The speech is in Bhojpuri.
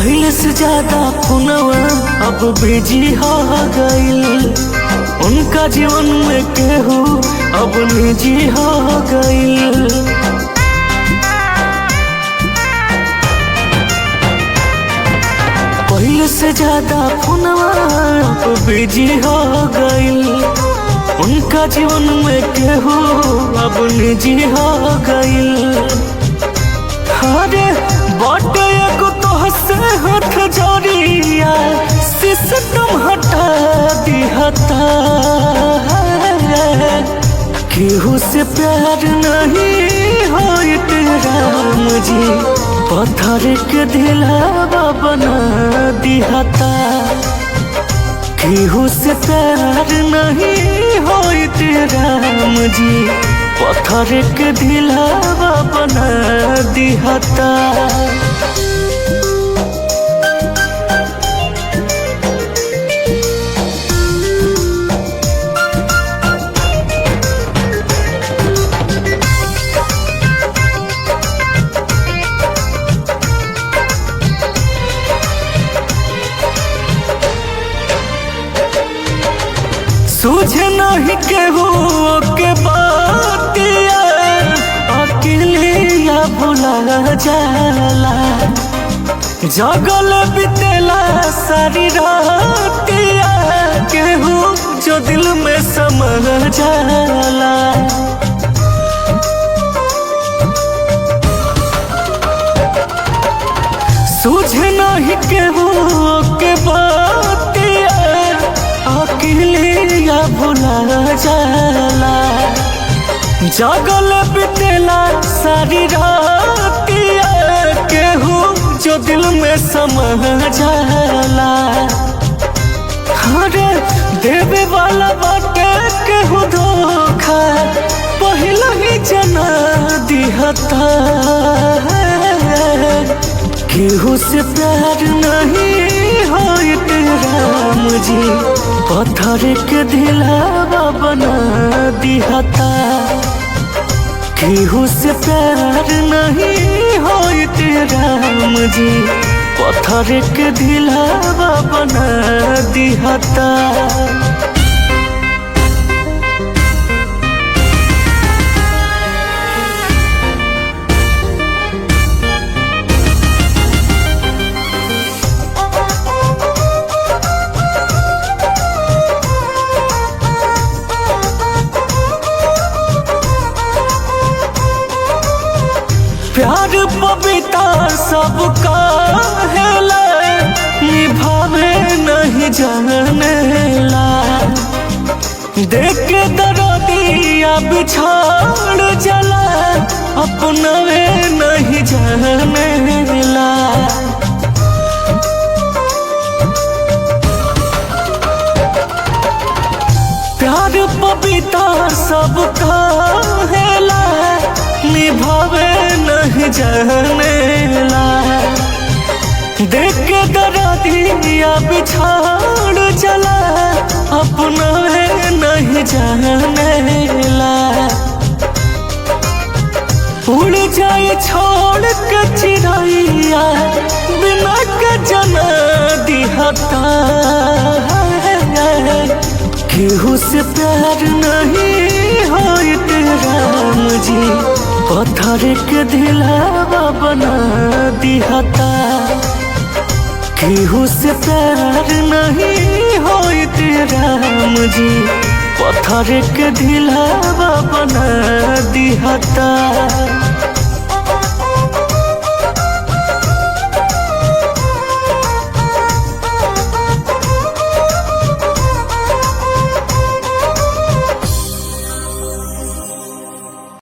पहले से ज्यादा फोनवा अब बिजी हो गईल। उनका जीवन में केहू अब निजी हो गईल। पहले से ज्यादा फोनवा अब बिजी हो गईल। उनका जीवन में केहू अब निजी हो गईल। अरे बाटे एगो तोहसे हाथ जोड़िया, सिस्टम हटा दिहता। केहू से प्यार नहीं होइत राम जी, पत्थर के दिलावा बना दिहता। केहू से प्यार नहीं होइत राम जी, पत्थर के दिलावा बना दिहता। सूझे नहीं केहू के बातिया, अकेलिया भुला जाला। जगल बितेला सारी रातिया, केहू जो दिल में समा जाला। सूझे नहीं केहू के बातिया, अकेलिया भुला जाला। जगल बितेला सारी रातिया, केहू जो दिल में समा जाला। अरे देवे वाला बाटे केहू धोखा, पहला ही जना दिहता। केहू से प्यार नहीं होइत राम जी, पत्थर के दिलावा बना दिहता। केहू से प्यार नहीं होइत राम जी, पत्थर के दिलावा बना दिहता। प्यार पविता सबका हेला, निभावे नहीं जानेला। देख के दर्दिया बिछाड़ जला, अपनावे नहीं जानेला। प्यार पविता सबका हेला, निभावे नहीं जानेला। देख के दर्दिया बिछाड़ जला, अपनावे नहीं जानेला। उड़ जाए छोड़ के चिड़ैया, बिना के जना दिहता। केहू से प्यार नहीं होइत राम जी, पत्थर के दिलावा बना दिहता। केहू से प्यार नहीं होइत राम जी, पत्थर के दिलावा बना दिहता।